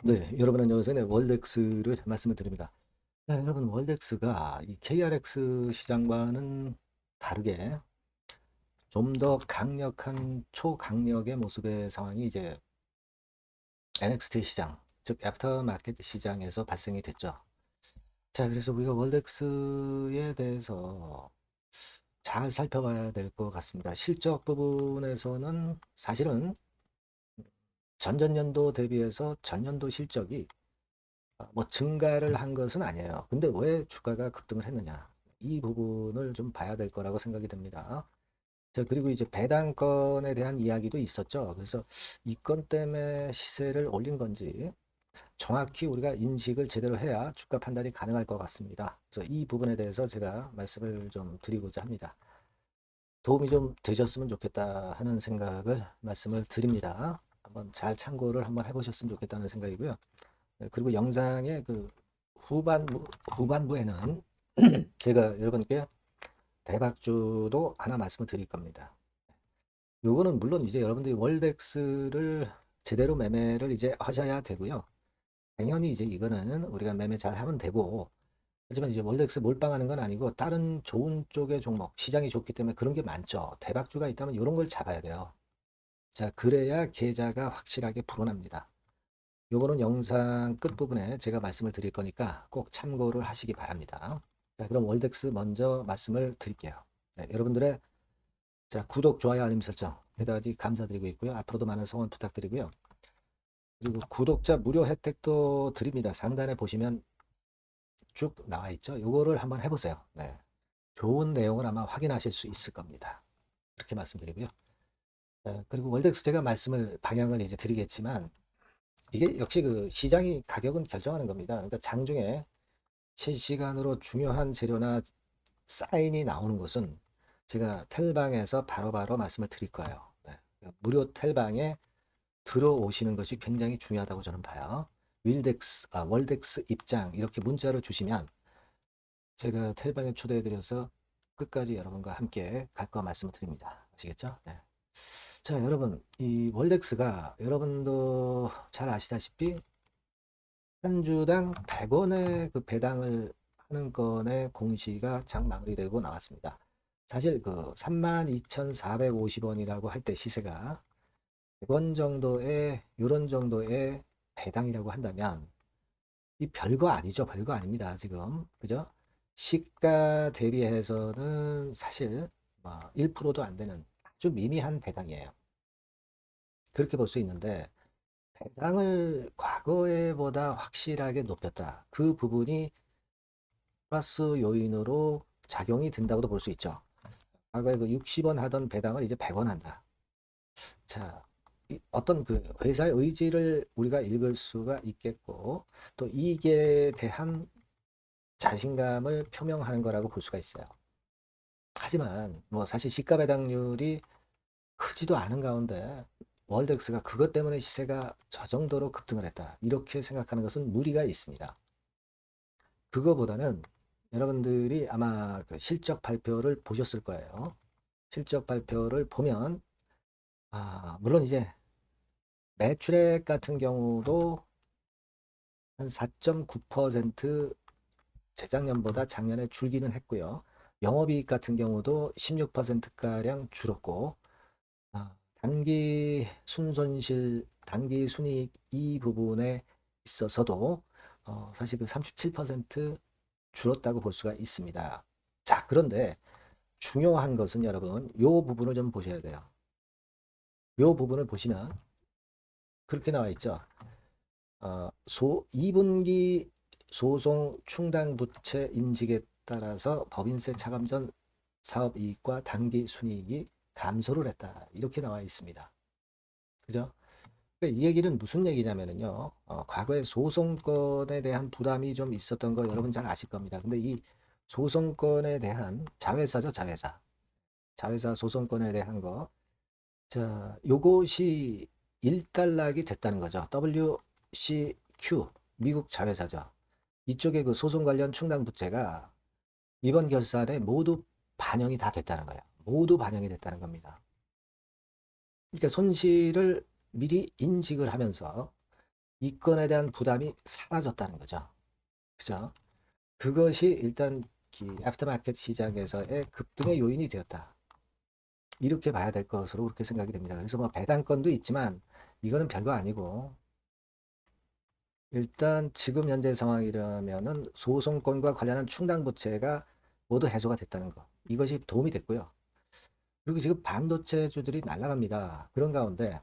네, 여러분 안녕하세요. 네, 월덱스를 말씀을 드립니다. 네, 여러분 월덱스가 이 KRX 시장과는 다르게 좀 더 강력한 초강력의 모습의 상황이 이제 NXT 시장, 즉 애프터 마켓 시장에서 발생이 됐죠. 자, 그래서 우리가 월덱스에 대해서 잘 살펴봐야 될 것 같습니다. 실적 부분에서는 사실은 전전년도 대비해서 전년도 실적이 뭐 증가를 한 것은 아니에요. 근데 왜 주가가 급등을 했느냐? 이 부분을 좀 봐야 될 거라고 생각이 듭니다. 자, 그리고 이제 배당권에 대한 이야기도 있었죠. 그래서 이 건 때문에 시세를 올린 건지 정확히 우리가 인식을 제대로 해야 주가 판단이 가능할 것 같습니다. 그래서 이 부분에 대해서 제가 말씀을 좀 드리고자 합니다. 도움이 좀 되셨으면 좋겠다 하는 생각을 말씀을 드립니다. 한번 잘 참고를 한번 해보셨으면 좋겠다는 생각이고요. 네, 그리고 영상의 그 후반부에는 제가 여러분께 대박주도 하나 말씀을 드릴 겁니다. 요거는 물론 이제 여러분들이 월덱스를 제대로 매매를 이제 하셔야 되고요. 당연히 이제 이거는 우리가 매매 잘 하면 되고, 하지만 이제 월덱스 몰빵하는 건 아니고 다른 좋은 쪽의 종목, 시장이 좋기 때문에 그런 게 많죠. 대박주가 있다면 이런 걸 잡아야 돼요. 자, 그래야 계좌가 확실하게 불어납니다. 요거는 영상 끝부분에 제가 말씀을 드릴 거니까 꼭 참고를 하시기 바랍니다. 자, 그럼 월덱스 먼저 말씀을 드릴게요. 네, 여러분들의 자, 구독, 좋아요, 알림 설정 대단히 감사드리고 있고요. 앞으로도 많은 성원 부탁드리고요. 그리고 구독자 무료 혜택도 드립니다. 상단에 보시면 쭉 나와 있죠. 요거를 한번 해보세요. 네, 좋은 내용을 아마 확인하실 수 있을 겁니다. 그렇게 말씀드리고요. 그리고 월덱스 제가 말씀을 방향을 이제 드리겠지만 이게 역시 그 시장이 가격은 결정하는 겁니다. 그러니까 장중에 실시간으로 중요한 재료나 사인이 나오는 것은 제가 텔방에서 바로바로 말씀을 드릴 거예요. 네. 그러니까 무료 텔방에 들어오시는 것이 굉장히 중요하다고 저는 봐요. 월덱스 입장 이렇게 문자를 주시면 제가 텔방에 초대해드려서 끝까지 여러분과 함께 갈 거 말씀을 드립니다. 아시겠죠? 네. 자, 여러분, 이 월덱스가 여러분도 잘 아시다시피 한 주당 100원의 그 배당을 하는 건의 공시가 장 마무리되고 나왔습니다. 사실 그 32,450원이라고 할 때 시세가 100원 정도의 이런 정도의 배당이라고 한다면 이 별거 아니죠. 별거 아닙니다. 지금 그죠? 시가 대비해서는 사실 뭐 1%도 안 되는 아주 미미한 배당이에요. 그렇게 볼 수 있는데 배당을 과거에보다 확실하게 높였다. 그 부분이 플러스 요인으로 작용이 된다고도 볼 수 있죠. 과거에 그 60원 하던 배당을 이제 100원 한다. 자, 어떤 그 회사의 의지를 우리가 읽을 수가 있겠고, 또 이익에 대한 자신감을 표명하는 거라고 볼 수가 있어요. 하지만 뭐 사실 시가 배당률이 크지도 않은 가운데 월덱스가 그것 때문에 시세가 저 정도로 급등을 했다. 이렇게 생각하는 것은 무리가 있습니다. 그거보다는 여러분들이 아마 그 실적 발표를 보셨을 거예요. 실적 발표를 보면 물론 이제 매출액 같은 경우도 한 4.9% 재작년보다 작년에 줄기는 했고요. 영업이익 같은 경우도 16%가량 줄었고 단기 순손실, 단기 순이익 이 부분에 있어서도 사실 그 37% 줄었다고 볼 수가 있습니다. 자, 그런데 중요한 것은 여러분, 요 부분을 좀 보셔야 돼요. 요 부분을 보시면 그렇게 나와 있죠. 2분기 소송 충당 부채 인식에 따라서 법인세 차감 전 사업이익과 단기 순이익이 감소를 했다. 이렇게 나와 있습니다. 그죠? 그러니까 이 얘기는 무슨 얘기냐면요. 과거에 소송권에 대한 부담이 좀 있었던 거 여러분 잘 아실 겁니다. 근데 이 소송권에 대한 자회사죠, 자회사. 자회사 소송권에 대한 거. 자, 요것이 일단락이 됐다는 거죠. WCQ, 미국 자회사죠. 이쪽에 그 소송 관련 충당 부채가 이번 결산에 모두 반영이 다 됐다는 거예요. 모두 반영이 됐다는 겁니다. 그러니까 손실을 미리 인식을 하면서 이 건에 대한 부담이 사라졌다는 거죠. 그죠? 그것이 일단 애프터마켓 시장에서의 급등의 요인이 되었다. 이렇게 봐야 될 것으로 그렇게 생각이 됩니다. 그래서 뭐 배당권도 있지만 이거는 별거 아니고 일단 지금 현재 상황이라면은 소송권과 관련한 충당부채가 모두 해소가 됐다는 거. 이것이 도움이 됐고요. 그리고 지금 반도체주들이 날아갑니다. 그런 가운데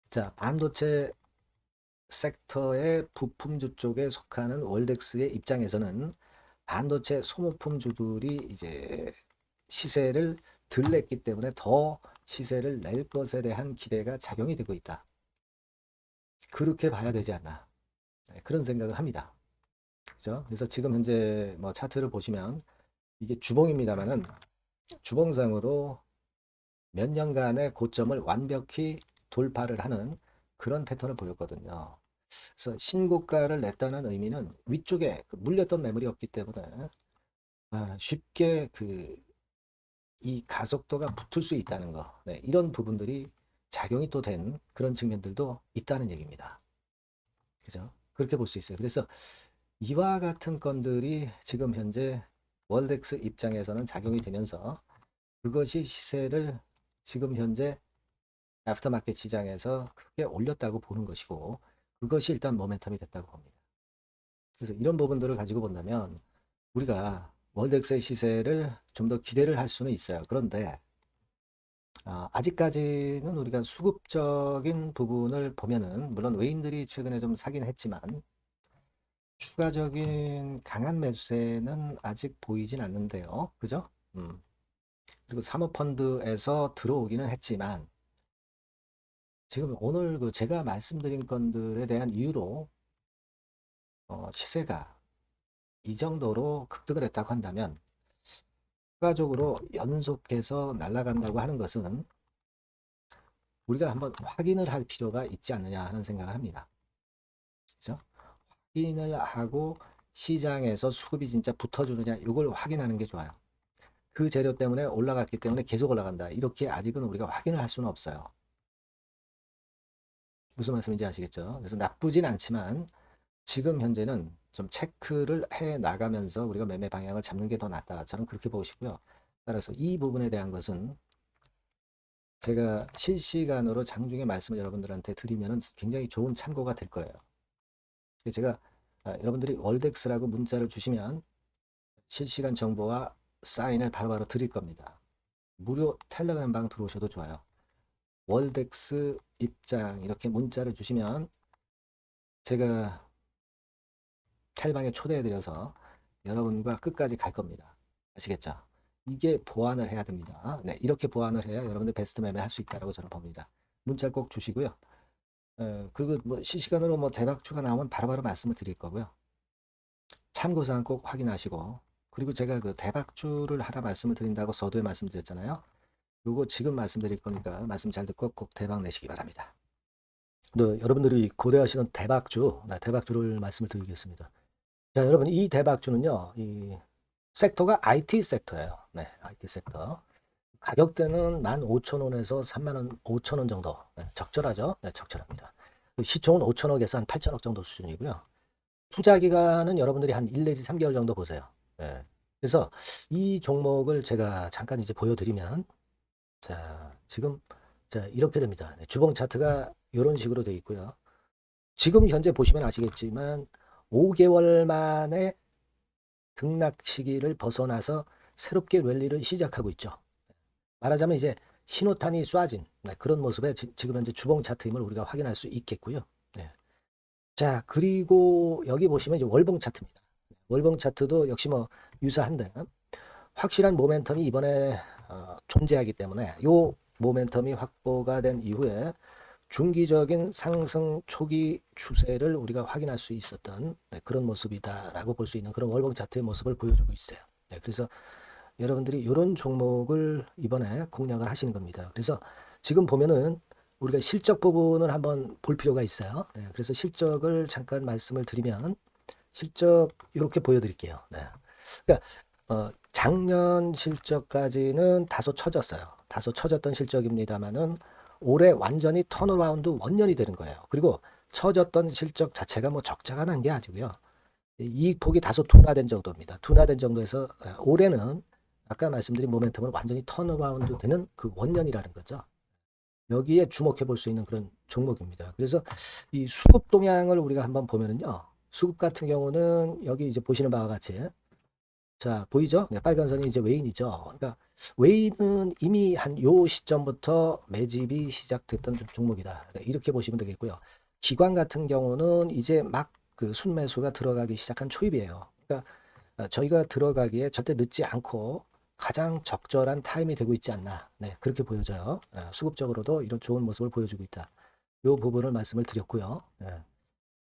자, 반도체 섹터의 부품주 쪽에 속하는 월덱스의 입장에서는 반도체 소모품주들이 이제 시세를 덜 냈기 때문에 더 시세를 낼 것에 대한 기대가 작용이 되고 있다. 그렇게 봐야 되지 않나. 네, 그런 생각을 합니다. 그죠? 그래서 지금 현재 뭐 차트를 보시면 이게 주봉입니다만은 주봉상으로 몇 년간의 고점을 완벽히 돌파를 하는 그런 패턴을 보였거든요. 그래서 신고가를 냈다는 의미는 위쪽에 물렸던 매물이 없기 때문에 쉽게 이 가속도가 붙을 수 있다는 거. 네, 이런 부분들이 작용이 또 된 그런 측면들도 있다는 얘기입니다. 그죠? 그렇게 볼 수 있어요. 그래서 이와 같은 건들이 지금 현재 월덱스 입장에서는 작용이 되면서 그것이 시세를 지금 현재 애프터마켓 시장에서 크게 올렸다고 보는 것이고 그것이 일단 모멘텀이 됐다고 봅니다. 그래서 이런 부분들을 가지고 본다면 우리가 월덱스의 시세를 좀 더 기대를 할 수는 있어요. 그런데 아직까지는 우리가 수급적인 부분을 보면은 물론 외인들이 최근에 좀 사긴 했지만 추가적인 강한 매수세는 아직 보이진 않는데요. 그죠? 그리고 사모펀드에서 들어오기는 했지만 지금 오늘 제가 말씀드린 건들에 대한 이유로 시세가 이 정도로 급등을 했다고 한다면 추가적으로 연속해서 날아간다고 하는 것은 우리가 한번 확인을 할 필요가 있지 않느냐 하는 생각을 합니다. 그죠? 확인을 하고 시장에서 수급이 진짜 붙어주느냐 이걸 확인하는 게 좋아요. 그 재료 때문에 올라갔기 때문에 계속 올라간다. 이렇게 아직은 우리가 확인을 할 수는 없어요. 무슨 말씀인지 아시겠죠? 그래서 나쁘진 않지만 지금 현재는 좀 체크를 해 나가면서 우리가 매매 방향을 잡는 게 더 낫다. 저는 그렇게 보시고요. 따라서 이 부분에 대한 것은 제가 실시간으로 장중에 말씀을 여러분들한테 드리면 굉장히 좋은 참고가 될 거예요. 제가 여러분들이 월덱스라고 문자를 주시면 실시간 정보와 사인을 바로바로 드릴 겁니다. 무료 텔레그램 방 들어오셔도 좋아요. 월덱스 입장 이렇게 문자를 주시면 제가 텔방에 초대해드려서 여러분과 끝까지 갈 겁니다. 아시겠죠? 이게 보완을 해야 됩니다. 네, 이렇게 보완을 해야 여러분들 베스트 매매 할 수 있다고 저는 봅니다. 문자 꼭 주시고요. 그리고 뭐 실시간으로 뭐 대박주가 나오면 바로바로 말씀을 드릴 거고요. 참고사항 꼭 확인하시고 그리고 제가 그 대박주를 하나 말씀을 드린다고 서두에 말씀드렸잖아요. 요거 지금 말씀드릴 거니까 말씀 잘 듣고 꼭 대박 내시기 바랍니다. 여러분들이 고대하시는 대박주, 대박주를 말씀을 드리겠습니다. 자, 여러분 이 대박주는요, 이 섹터가 IT 섹터예요. 네, IT 섹터. 가격대는 15,000원에서 35,000원 5,000원 정도. 네, 적절하죠? 네, 적절합니다. 시총은 5천억에서 한 8천억 정도 수준이고요. 투자 기간은 여러분들이 한 1 내지 3개월 정도 보세요. 네. 그래서 이 종목을 제가 잠깐 이제 보여드리면 자, 지금 자, 이렇게 됩니다. 네, 주봉 차트가 이런 식으로 되어 있고요. 지금 현재 보시면 아시겠지만 5개월 만에 등락 시기를 벗어나서 새롭게 랠리를 시작하고 있죠. 말하자면 이제 신호탄이 쏴진 그런 모습의 지금 현재 주봉 차트임을 우리가 확인할 수 있겠고요. 네. 자, 그리고 여기 보시면 이제 월봉 차트입니다. 월봉 차트도 역시 뭐 유사한데 확실한 모멘텀이 이번에 존재하기 때문에 요 모멘텀이 확보가 된 이후에 중기적인 상승 초기 추세를 우리가 확인할 수 있었던 그런 모습이다라고 볼 수 있는 그런 월봉 차트의 모습을 보여주고 있어요. 그래서 여러분들이 이런 종목을 이번에 공략을 하시는 겁니다. 그래서 지금 보면은 우리가 실적 부분을 한번 볼 필요가 있어요. 그래서 실적을 잠깐 말씀을 드리면 실적 이렇게 보여드릴게요. 그러니까 작년 실적까지는 다소 처졌어요. 다소 처졌던 실적입니다만은 올해 완전히 턴어라운드 원년이 되는 거예요. 그리고 처졌던 실적 자체가 뭐 적자가 난 게 아니고요. 이익폭이 다소 둔화된 정도입니다. 둔화된 정도에서 올해는 아까 말씀드린 모멘텀은 완전히 턴어라운드 되는 그 원년이라는 거죠. 여기에 주목해 볼 수 있는 그런 종목입니다. 그래서 이 수급 동향을 우리가 한번 보면은요. 수급 같은 경우는 여기 이제 보시는 바와 같이 자, 보이죠? 네, 빨간 선이 이제 웨인이죠. 그러니까 웨인은 이미 한 요 시점부터 매집이 시작됐던 종목이다. 그러니까 이렇게 보시면 되겠고요. 기관 같은 경우는 이제 막 그 순매수가 들어가기 시작한 초입이에요. 그러니까 저희가 들어가기에 절대 늦지 않고 가장 적절한 타임이 되고 있지 않나. 네, 그렇게 보여져요. 수급적으로도 이런 좋은 모습을 보여주고 있다. 요 부분을 말씀을 드렸고요.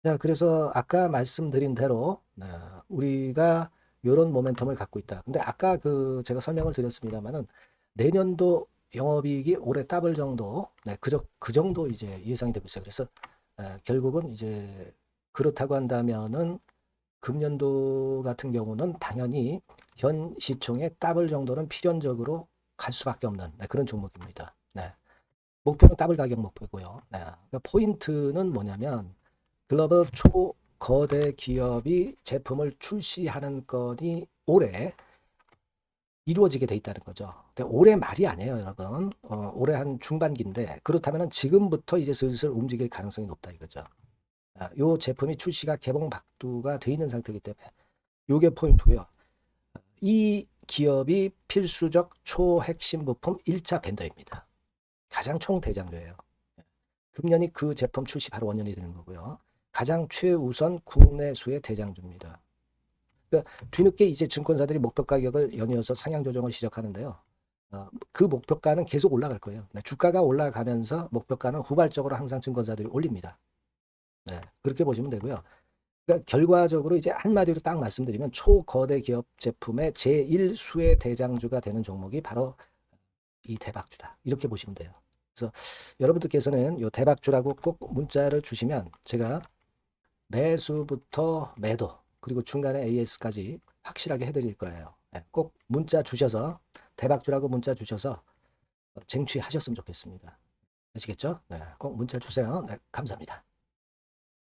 자, 그래서 아까 말씀드린 대로 우리가 이런 모멘텀을 갖고 있다. 근데 아까 그 제가 설명을 드렸습니다만은 내년도 영업이익이 올해 더블 정도, 그 정도 이제 예상이 되고 있어요. 그래서 결국은 이제 그렇다고 한다면은 금년도 같은 경우는 당연히 현 시총의 더블 정도는 필연적으로 갈 수밖에 없는 그런 종목입니다. 목표는 더블 가격 목표고요. 그러니까 포인트는 뭐냐면 글로벌 초거대 기업이 제품을 출시하는 건이 올해 이루어지게 돼 있다는 거죠. 근데 올해 말이 아니에요, 여러분. 올해 한 중반기인데 그렇다면 지금부터 이제 슬슬 움직일 가능성이 높다 이거죠. 요 제품이 출시가 개봉 박두가 돼 있는 상태이기 때문에 요게 포인트고요. 이 기업이 필수적 초핵심 부품 1차 벤더입니다. 가장 총대장주예요. 금년이 그 제품 출시 바로 원년이 되는 거고요. 가장 최우선 국내수의 대장주입니다. 그러니까 뒤늦게 이제 증권사들이 목표 가격을 연이어서 상향 조정을 시작하는데요. 그 목표가는 계속 올라갈 거예요. 주가가 올라가면서 목표가는 후발적으로 항상 증권사들이 올립니다. 그렇게 보시면 되고요. 그러니까 결과적으로 이제 한마디로 딱 말씀드리면 초거대 기업 제품의 제1수의 대장주가 되는 종목이 바로 이 대박주다. 이렇게 보시면 돼요. 그래서 여러분들께서는 이 대박주라고 꼭 문자를 주시면 제가 매수부터 매도 그리고 중간에 AS까지 확실하게 해드릴 거예요. 꼭 문자 주셔서 대박주라고 문자 주셔서 쟁취하셨으면 좋겠습니다. 아시겠죠? 꼭 문자 주세요. 감사합니다.